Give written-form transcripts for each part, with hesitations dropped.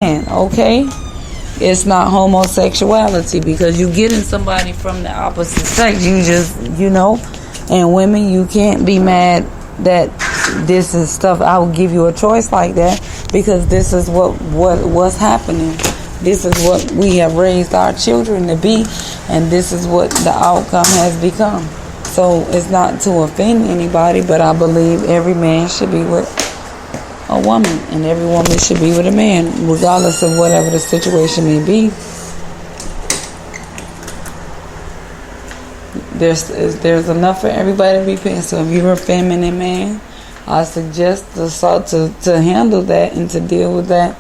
Okay? It's not homosexuality, because you getting somebody from the opposite sex. You just, and women, you can't be mad that this is stuff. I will give you a choice like that because this is what's happening. This is what we have raised our children to be, and this is what the outcome has become. So it's not to offend anybody, but I believe every man should be with a woman, and every woman should be with a man, regardless of whatever the situation may be. There's enough for everybody to be paying. So if you're a feminine man, I suggest to handle that and to deal with that.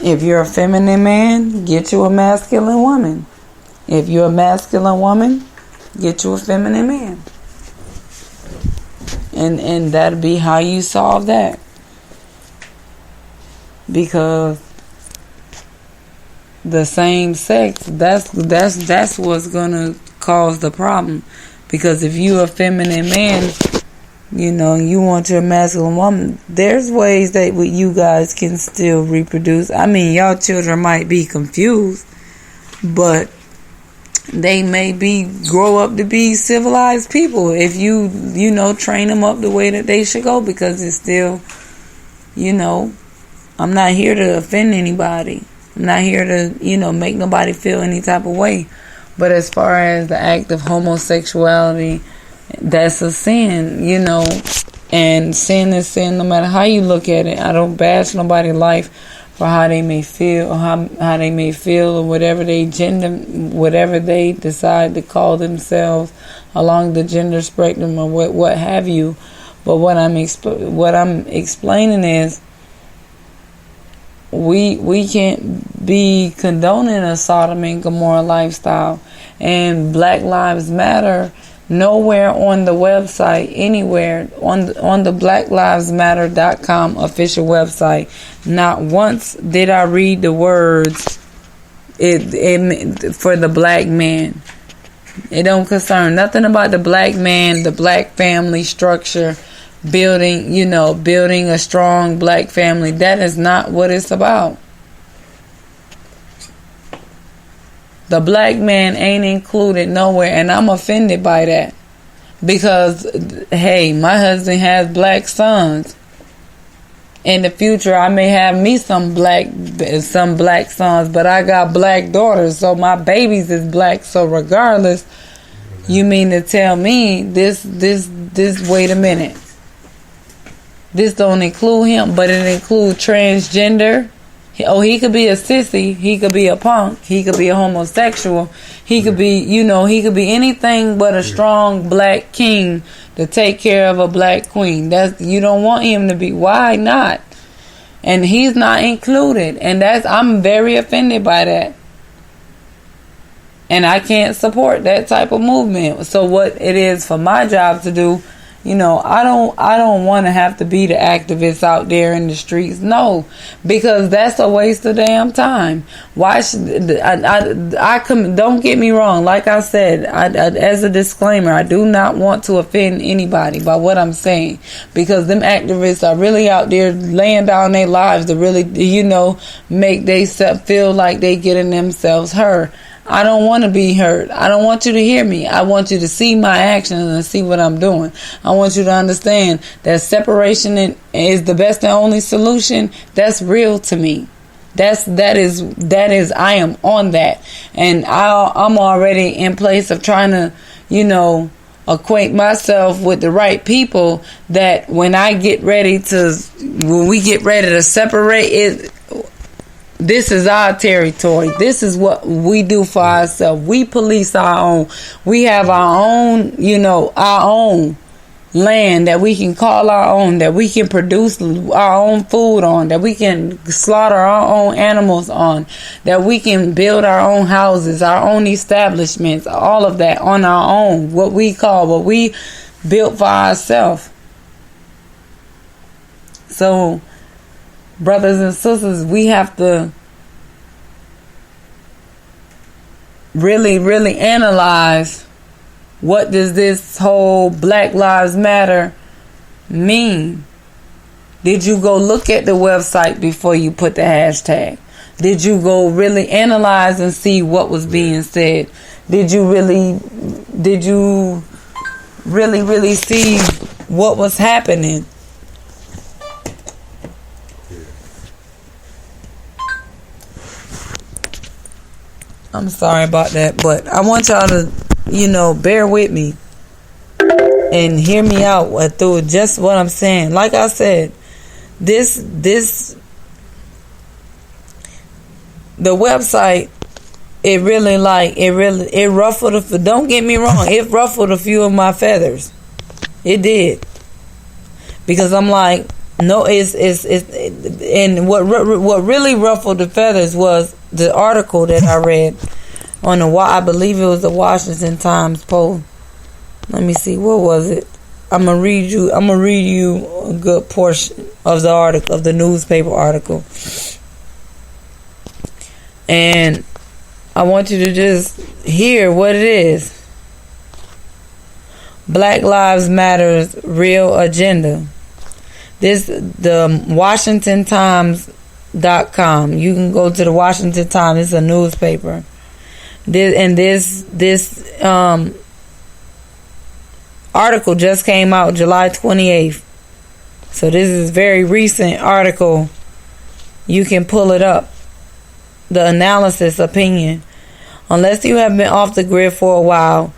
If you're a feminine man, get you a masculine woman. If you're a masculine woman, get you a feminine man. And that'll be how you solve that. Because the same sex, that's what's gonna cause the problem. Because if you're a feminine man, you want your masculine woman, there's ways that you guys can still reproduce. I mean, y'all children might be confused, but they may grow up to be civilized people if you train them up the way that they should go. Because it's still, I'm not here to offend anybody. I'm not here to, make nobody feel any type of way. But as far as the act of homosexuality, that's a sin, and sin is sin no matter how you look at it. I don't bash nobody's life for how they may feel, or how they may feel, or whatever they decide to call themselves along the gender spectrum, or what have you. But what I'm explaining is, we can't be condoning a Sodom and Gomorrah lifestyle. And Black Lives Matter, nowhere on the website, anywhere on the BLACKLIVESMATTER.com official website, not once did I read the words it for the black man. It don't concern nothing about the black man, the black family structure, building a strong black family. That is not what it's about. The black man ain't included nowhere, and I'm offended by that. Because, hey, my husband has black sons. In the future, I may have me some black sons, but I got black daughters, so my babies is black. So regardless, you mean to tell me this? Wait a minute. This don't include him, but it includes transgender. Oh, he could be a sissy. He could be a punk. He could be a homosexual. He could be, he could be anything but a strong black king to take care of a black queen. You don't want him to be. Why not? And he's not included. And I'm very offended by that. And I can't support that type of movement. So what it is for my job to do, I don't want to have to be the activist out there in the streets. No, because that's a waste of damn time. Why should I come? Don't get me wrong. Like I said, as a disclaimer, I do not want to offend anybody by what I'm saying, because them activists are really out there laying down their lives to really, make they feel like they getting themselves hurt. I don't want to be heard. I don't want you to hear me. I want you to see my actions and see what I'm doing. I want you to understand that separation is the best and only solution. That's real to me. That is I am on that. And I'm already in place of trying to, acquaint myself with the right people, that when we get ready to separate it, this is our territory. This is what we do for ourselves. We police our own. We have our own, our own land that we can call our own, that we can produce our own food on, that we can slaughter our own animals on, that we can build our own houses, our own establishments, all of that on our own. What we built for ourselves. So, brothers and sisters, we have to really, really analyze, what does this whole Black Lives Matter mean? Did you go look at the website before you put the hashtag? Did you go really analyze and see what was being said? Did you really see what was happening? I'm sorry about that, but I want y'all to, bear with me and hear me out through just what I'm saying. Like I said, the website, it ruffled don't get me wrong, it ruffled a few of my feathers. It did. Because I'm like, no, and what really ruffled the feathers was the article that I read on I believe it was the Washington Times poll. Let me see, what was it? I'm gonna read you a good portion of the article, of the newspaper article. And I want you to just hear what it is. Black Lives Matter's real agenda. The WashingtonTimes.com. You can go to the Washington Times. It's a newspaper. This article just came out July 28th. So this is a very recent article. You can pull it up. The analysis opinion. Unless you have been off the grid for a while,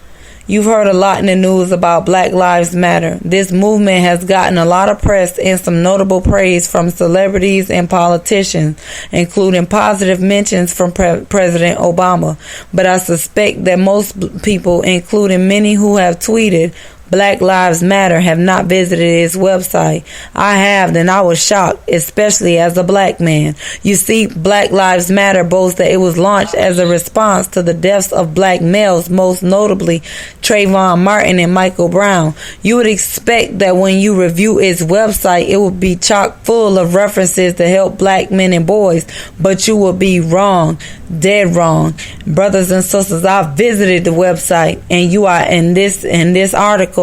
you've heard a lot in the news about Black Lives Matter. This movement has gotten a lot of press and some notable praise from celebrities and politicians, including positive mentions from President Obama. But I suspect that most people, including many who have tweeted Black Lives Matter, have not visited its website. I have, and I was shocked, especially as a black man. You see, Black Lives Matter boasts that it was launched as a response to the deaths of black males, most notably Trayvon Martin and Michael Brown. You would expect that when you review its website, it would be chock full of references to help black men and boys, but you will be wrong, dead wrong. Brothers and sisters, I visited the website, and you are in this article.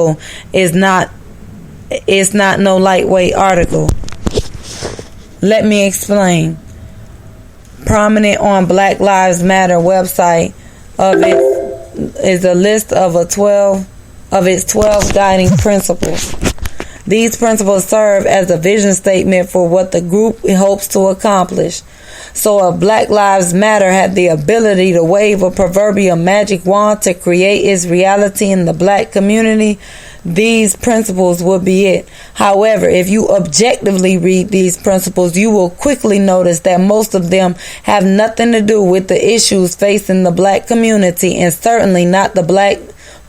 It's not no lightweight article. Let me explain. Prominent on Black Lives Matter website of it is a list of its 12 guiding principles. These principles serve as a vision statement for what the group hopes to accomplish. So if Black Lives Matter had the ability to wave a proverbial magic wand to create its reality in the black community, these principles would be it. However, if you objectively read these principles, you will quickly notice that most of them have nothing to do with the issues facing the black community, and certainly not the black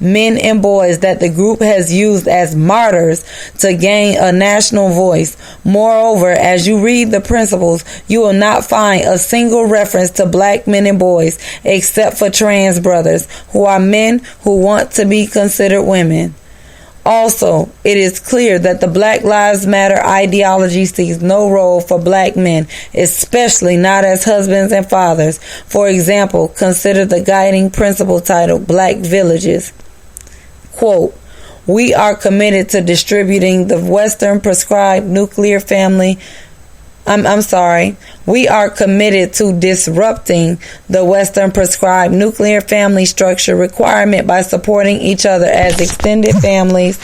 men and boys that the group has used as martyrs to gain a national voice. Moreover, as you read the principles, you will not find a single reference to black men and boys except for trans brothers who are men who want to be considered women. Also, it is clear that the Black Lives Matter ideology sees no role for black men, especially not as husbands and fathers. For example, consider the guiding principle titled Black Villages. Quote, we are committed to distributing the Western prescribed nuclear family. We are committed to disrupting the Western prescribed nuclear family structure requirement by supporting each other as extended families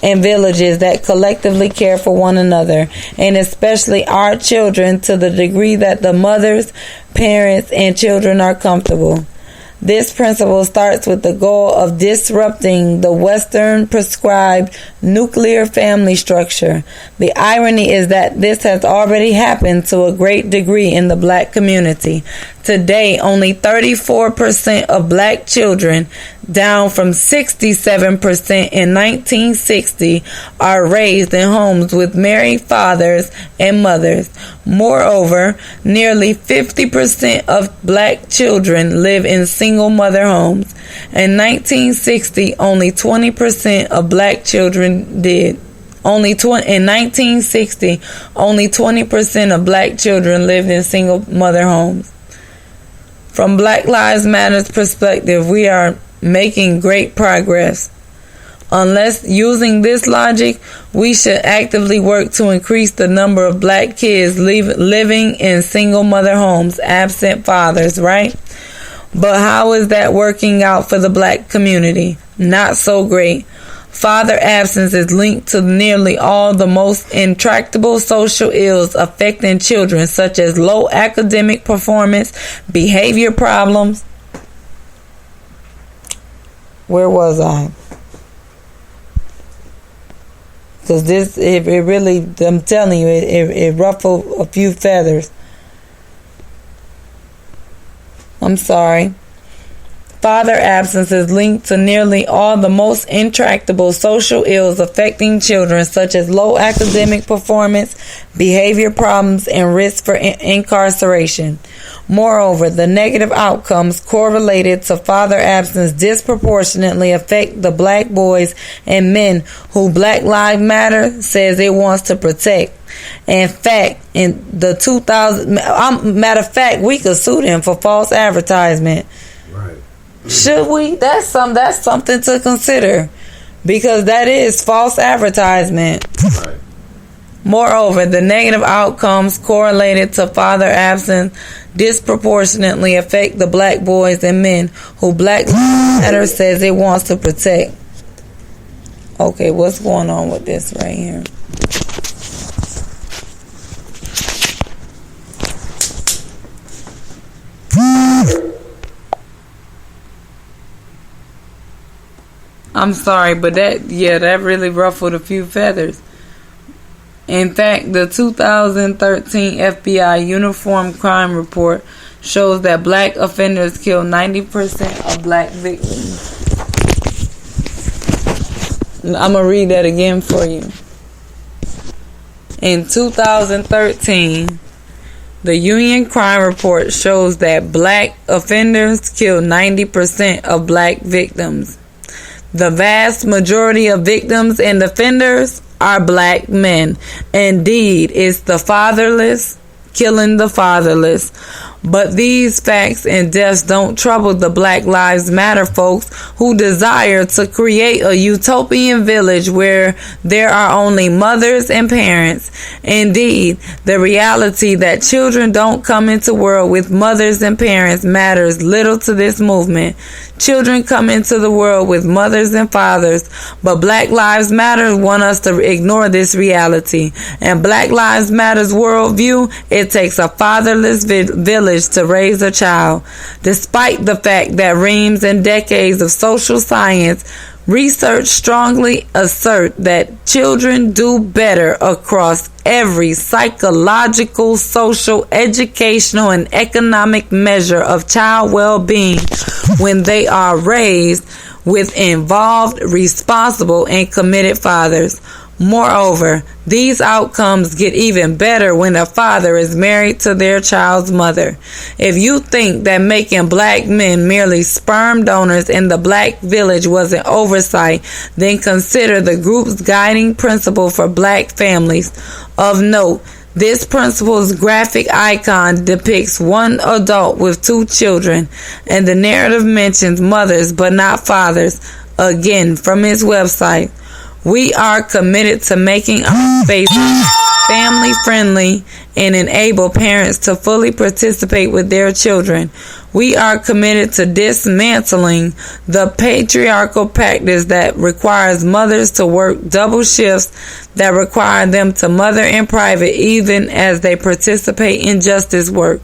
and villages that collectively care for one another, and especially our children to the degree that the mothers, parents, and children are comfortable. This principle starts with the goal of disrupting the Western prescribed nuclear family structure. The irony is that this has already happened to a great degree in the black community. Today, only 34% of black children, down from 67% in 1960, are raised in homes with married fathers and mothers. Moreover, nearly 50% of black children live in single mother homes. In 1960, only 20% of black children did. In 1960, only 20% of black children lived in single mother homes. From Black Lives Matter's perspective, we are making great progress. Unless using this logic, we should actively work to increase the number of black kids living in single mother homes, absent fathers, right? But how is that working out for the black community? Not so great. Father absence is linked to nearly all the most intractable social ills affecting children, such as low academic performance, behavior problems. Where was I? Because it really, I'm telling you, it ruffled a few feathers. I'm sorry. Father absence is linked to nearly all the most intractable social ills affecting children, such as low academic performance, behavior problems, and risk for incarceration. Moreover, the negative outcomes correlated to father absence disproportionately affect the black boys and men who Black Lives Matter says it wants to protect. In fact, in the 2000, matter of fact, we could sue them for false advertisement. Right. Should we? That's something to consider, because that is false advertisement. Right. Moreover, the negative outcomes correlated to father absence disproportionately affect the black boys and men who Black Lives Matter says it wants to protect. Okay, what's going on with this right here? I'm sorry, but that really ruffled a few feathers. In fact, the 2013 FBI Uniform Crime Report shows that black offenders kill 90% of black victims. I'm going to read that again for you. In 2013, the Union Crime Report shows that black offenders kill 90% of black victims. The vast majority of victims and offenders are black men. Indeed, it's the fatherless killing the fatherless. But these facts and deaths don't trouble the Black Lives Matter folks who desire to create a utopian village where there are only mothers and parents. Indeed, the reality that children don't come into the world with mothers and parents matters little to this movement. Children come into the world with mothers and fathers, but Black Lives Matter want us to ignore this reality. And Black Lives Matter's worldview, it takes a fatherless village to raise a child. Despite the fact that reams and decades of social science research strongly assert that children do better across every psychological, social, educational, and economic measure of child well-being when they are raised with involved, responsible, and committed fathers. Moreover, these outcomes get even better when a father is married to their child's mother. If you think that making black men merely sperm donors in the black village was an oversight, then consider the group's guiding principle for black families. Of note, this principle's graphic icon depicts one adult with two children, and the narrative mentions mothers but not fathers. Again, from his website. We are committed to making our spaces family-friendly and enable parents to fully participate with their children. We are committed to dismantling the patriarchal practice that requires mothers to work double shifts, that require them to mother in private even as they participate in justice work.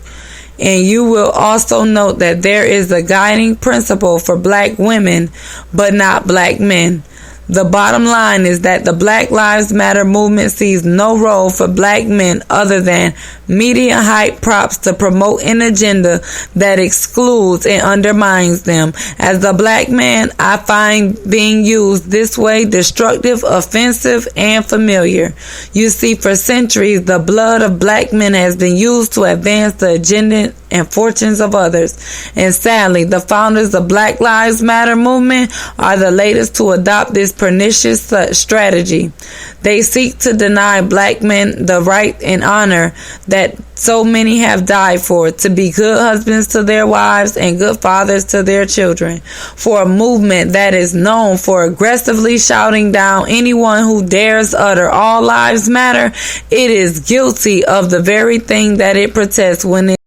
And you will also note that there is a guiding principle for black women, but not black men. The bottom line is that the Black Lives Matter movement sees no role for black men other than media hype props to promote an agenda that excludes and undermines them. As a black man, I find being used this way destructive, offensive, and familiar. You see, for centuries, the blood of black men has been used to advance the agenda and fortunes of others. And sadly, the founders of Black Lives Matter movement are the latest to adopt this pernicious strategy. They seek to deny black men the right and honor that so many have died for, to be good husbands to their wives and good fathers to their children. For a movement that is known for aggressively shouting down anyone who dares utter all lives matter, it is guilty of the very thing that it protests when it